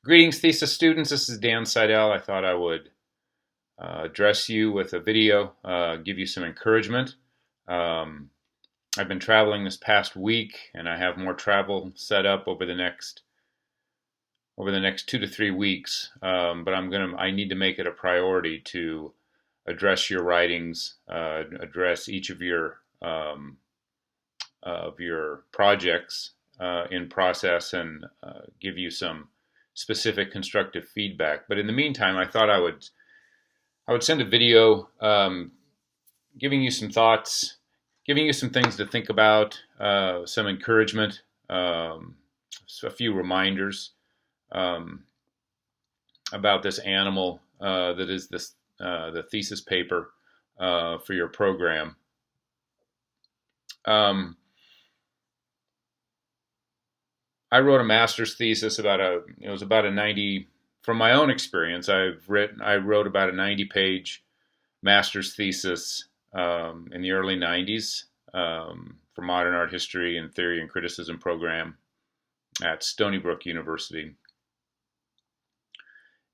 Greetings, thesis students. This is Dan Seidel. I thought I would address you with a video, give you some encouragement. I've been traveling this past week, and I have more travel set up over the next 2 to 3 weeks. But I need to make it a priority to address your writings, address each of your projects in process, and give you some specific constructive feedback. But in the meantime, I thought I would send a video giving you some thoughts, giving you some things to think about, some encouragement, a few reminders about this animal that is the thesis paper for your program. I wrote a master's thesis it was about a 90, from my own experience, I wrote about a 90-page master's thesis in the early 90s for modern art history and theory and criticism program at Stony Brook University.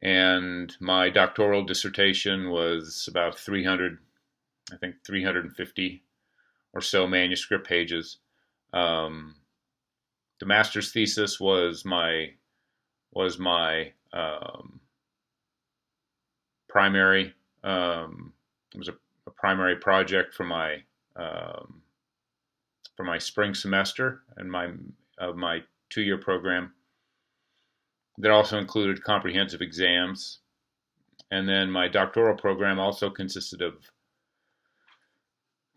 And my doctoral dissertation was about 350 or so manuscript pages. The master's thesis was my primary. It was a primary project for my spring semester and my 2-year program. That also included comprehensive exams, and then my doctoral program also consisted of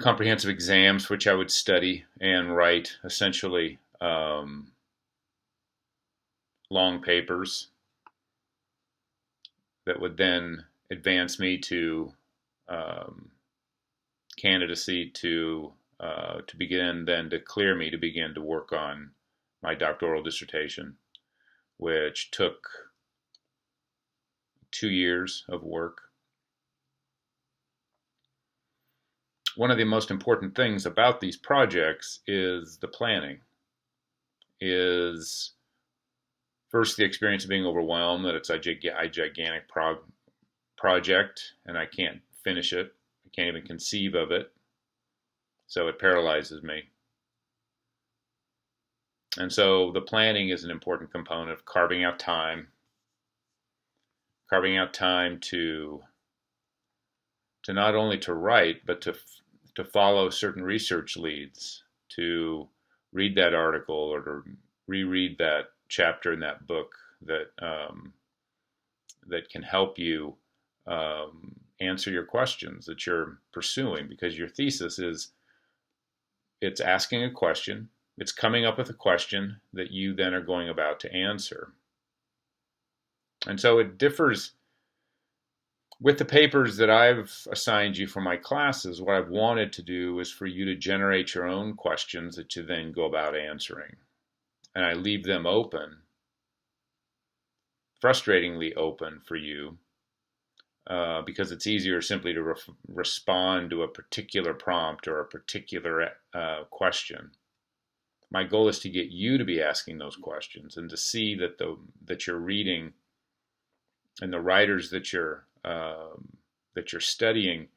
comprehensive exams, which I would study and write essentially long papers that would then advance me to candidacy to begin then to clear me to begin to work on my doctoral dissertation, which took 2 years of work. One of the most important things about these projects is the planning. Is first the experience of being overwhelmed that it's a gigantic project and I can't finish it. I can't even conceive of it. So it paralyzes me. And so the planning is an important component of carving out time to not only to write, but to follow certain research leads, to read that article or to reread that chapter in that book that can help you answer your questions that you're pursuing, because your thesis it's asking a question, it's coming up with a question that you then are going about to answer. And so it differs with the papers that I've assigned you for my classes. What I've wanted to do is for you to generate your own questions that you then go about answering. And I leave them open, frustratingly open for you, because it's easier simply to respond to a particular prompt or a particular question. My goal is to get you to be asking those questions and to see that you're reading and the writers that you're studying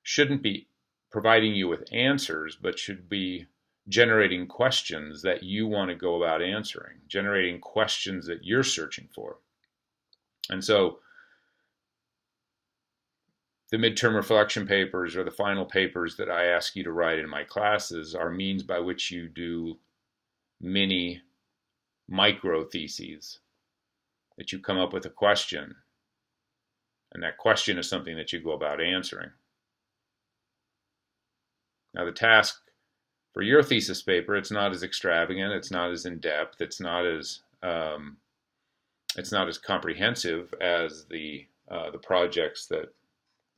shouldn't be providing you with answers, but should be generating questions that you want to go about answering, generating questions that you're searching for. And so the midterm reflection papers or the final papers that I ask you to write in my classes are means by which you do mini micro theses, that you come up with a question, and that question is something that you go about answering. Now the task for your thesis paper, it's not as extravagant, it's not as in-depth, it's not as comprehensive as the projects that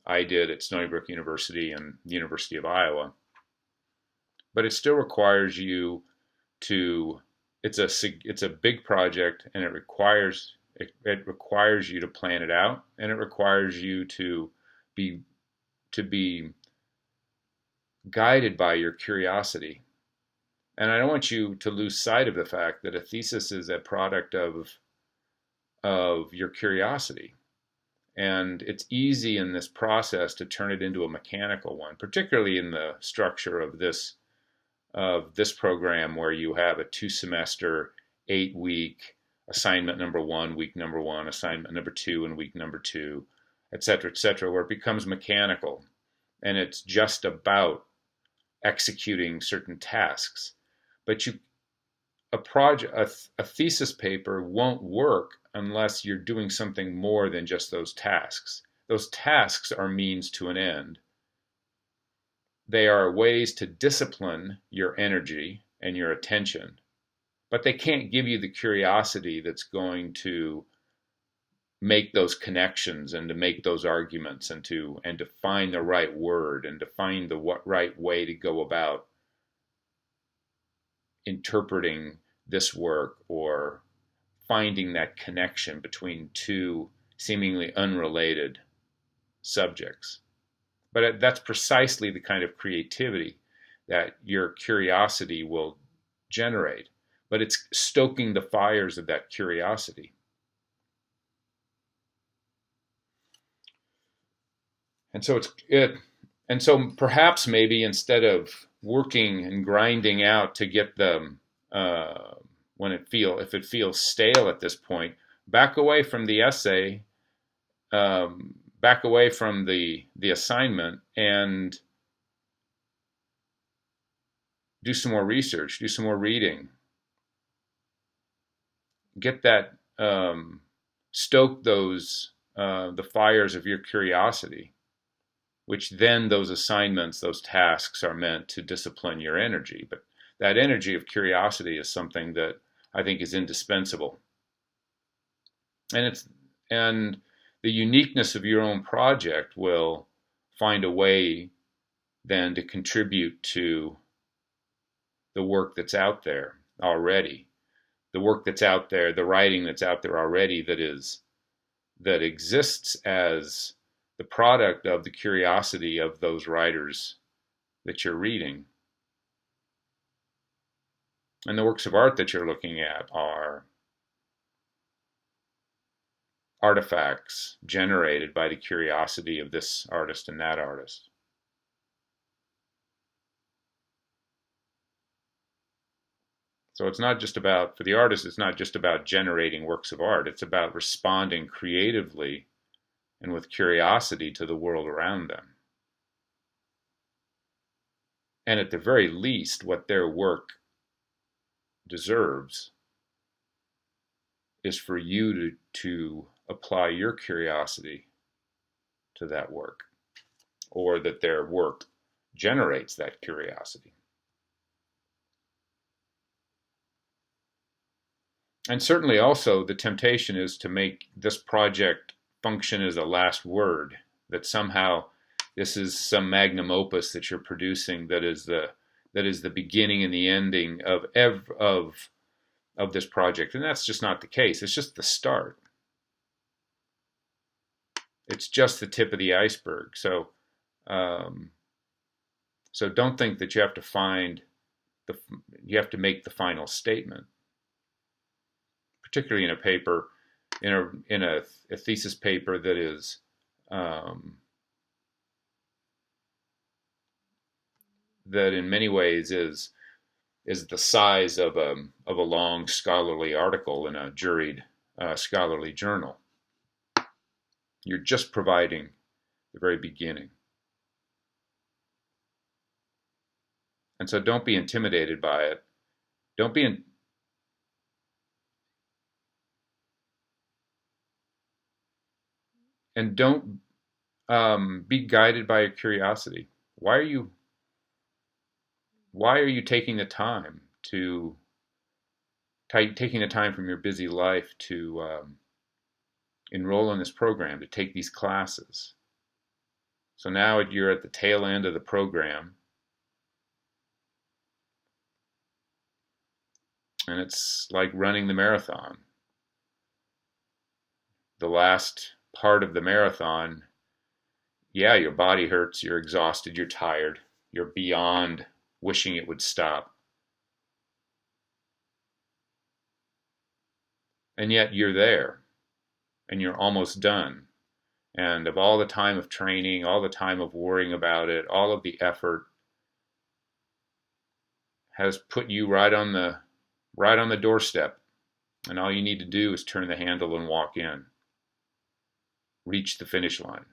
I did at Stony Brook University and the University of Iowa. But it still requires you to, it's a big project, and it requires you to plan it out, and it requires you to be guided by your curiosity. And I don't want you to lose sight of the fact that a thesis is a product of of your curiosity. And it's easy in this process to turn it into a mechanical one, particularly in the structure of this program, where you have a 2-semester, 8-week assignment number 1, week number 1, assignment number 2, and week number 2, et cetera, where it becomes mechanical. And it's just about executing certain tasks. But a thesis paper won't work unless you're doing something more than just those tasks. Those tasks are means to an end. They are ways to discipline your energy and your attention, but they can't give you the curiosity that's going to make those connections and to make those arguments and to find the right word and to find the right way to go about interpreting this work or finding that connection between two seemingly unrelated subjects. But that's precisely the kind of creativity that your curiosity will generate. But it's stoking the fires of that curiosity. And so perhaps maybe instead of working and grinding out to get them if it feels stale at this point, back away from the essay, back away from the assignment, and do some more research, do some more reading, get that stoke those the fires of your curiosity, which then those assignments, those tasks are meant to discipline your energy. But that energy of curiosity is something that I think is indispensable. And the uniqueness of your own project will find a way then to contribute to the work that's out there already. The work that's out there, the writing that's out there already that exists as the product of the curiosity of those writers that you're reading. And the works of art that you're looking at are artifacts generated by the curiosity of this artist and that artist. So it's not just about, for the artist, it's not just about generating works of art. It's about responding creatively and with curiosity to the world around them. And at the very least, what their work deserves is for you to apply your curiosity to that work, or that their work generates that curiosity. And certainly also the temptation is to make this project function as a last word, that somehow this is some magnum opus that you're producing that is the beginning and the ending of this project. And that's just not the case. It's just the start. It's just the tip of the iceberg. So don't think that you have to make the final statement, particularly in a paper, in a thesis paper that is that in many ways is the size of a long scholarly article in a juried scholarly journal. You're just providing the very beginning. And so don't be intimidated by it. And don't be guided by your curiosity. Why are you taking the time from your busy life to enroll in this program, to take these classes? So now you're at the tail end of the program, and it's like running the marathon. The last part of the marathon, yeah, your body hurts, you're exhausted, you're tired, you're beyond wishing it would stop. And yet you're there. and you're almost done. And of all the time of training, all the time of worrying about it, all of the effort has put you right on the doorstep. And all you need to do is turn the handle and walk in. Reach the finish line.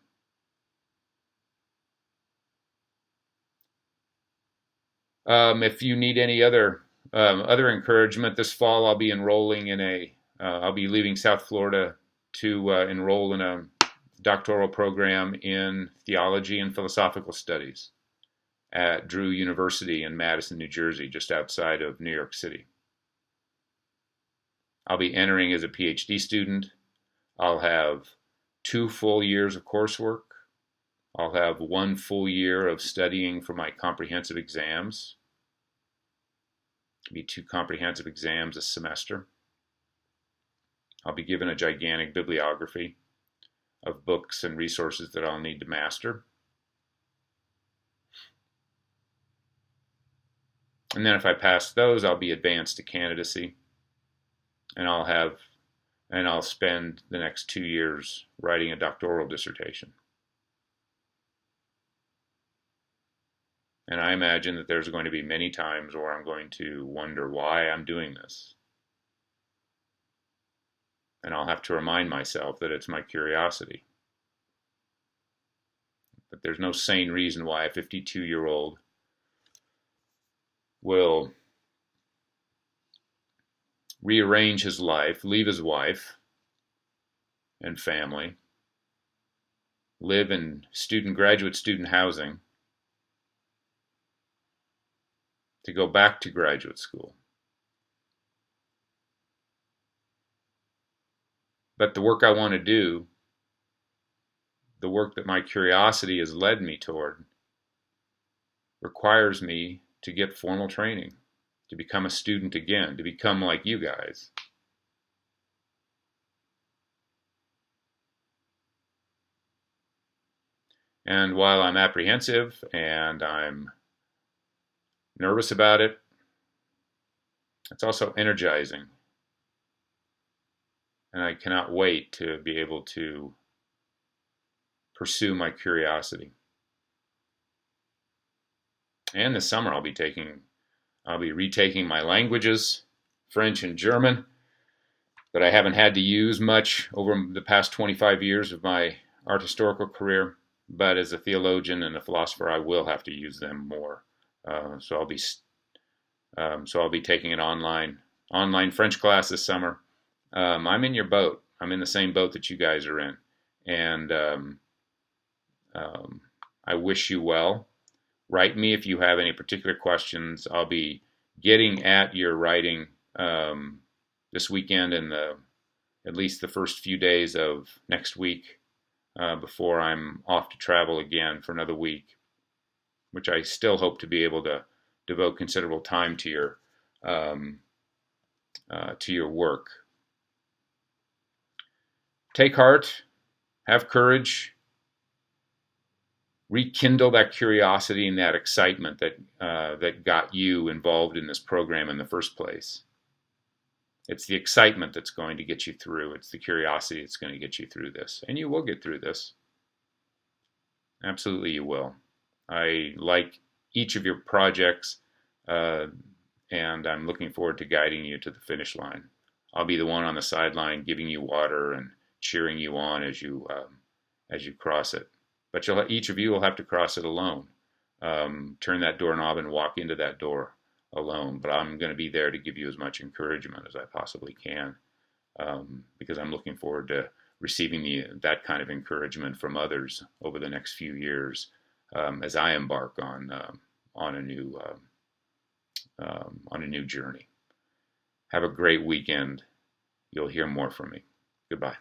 If you need any other encouragement this fall, I'll be enrolling in I'll be leaving South Florida to enroll in a doctoral program in theology and philosophical studies at Drew University in Madison, New Jersey, just outside of New York City. I'll be entering as a PhD student. I'll have 2 full years of coursework. I'll have 1 full year of studying for my comprehensive exams. It'll be 2 comprehensive exams a semester. I'll be given a gigantic bibliography of books and resources that I'll need to master. And then if I pass those, I'll be advanced to candidacy, and I'll spend the next 2 years writing a doctoral dissertation. And I imagine that there's going to be many times where I'm going to wonder why I'm doing this. And I'll have to remind myself that it's my curiosity. But there's no sane reason why a 52-year-old will rearrange his life, leave his wife and family, live in graduate student housing, to go back to graduate school. But the work I want to do, the work that my curiosity has led me toward, requires me to get formal training, to become a student again, to become like you guys. And while I'm apprehensive and I'm nervous about it, it's also energizing. And I cannot wait to be able to pursue my curiosity. And this summer I'll be retaking my languages, French and German, that I haven't had to use much over the past 25 years of my art historical career. But as a theologian and a philosopher, I will have to use them more. So I'll be taking an online French class this summer. I'm in your boat. I'm in the same boat that you guys are in, and I wish you well. Write me if you have any particular questions. I'll be getting at your writing this weekend and at least the first few days of next week before I'm off to travel again for another week, which I still hope to be able to devote considerable time to your work. Take heart, have courage, rekindle that curiosity and that excitement that got you involved in this program in the first place. It's the excitement that's going to get you through. It's the curiosity that's going to get you through this. And you will get through this. Absolutely you will. I like each of your projects, and I'm looking forward to guiding you to the finish line. I'll be the one on the sideline giving you water and cheering you on as you cross it. But each of you will have to cross it alone. Turn that doorknob and walk into that door alone. But I'm going to be there to give you as much encouragement as I possibly can, because I'm looking forward to receiving that kind of encouragement from others over the next few years as I embark on a new journey. Have a great weekend. You'll hear more from me. Goodbye.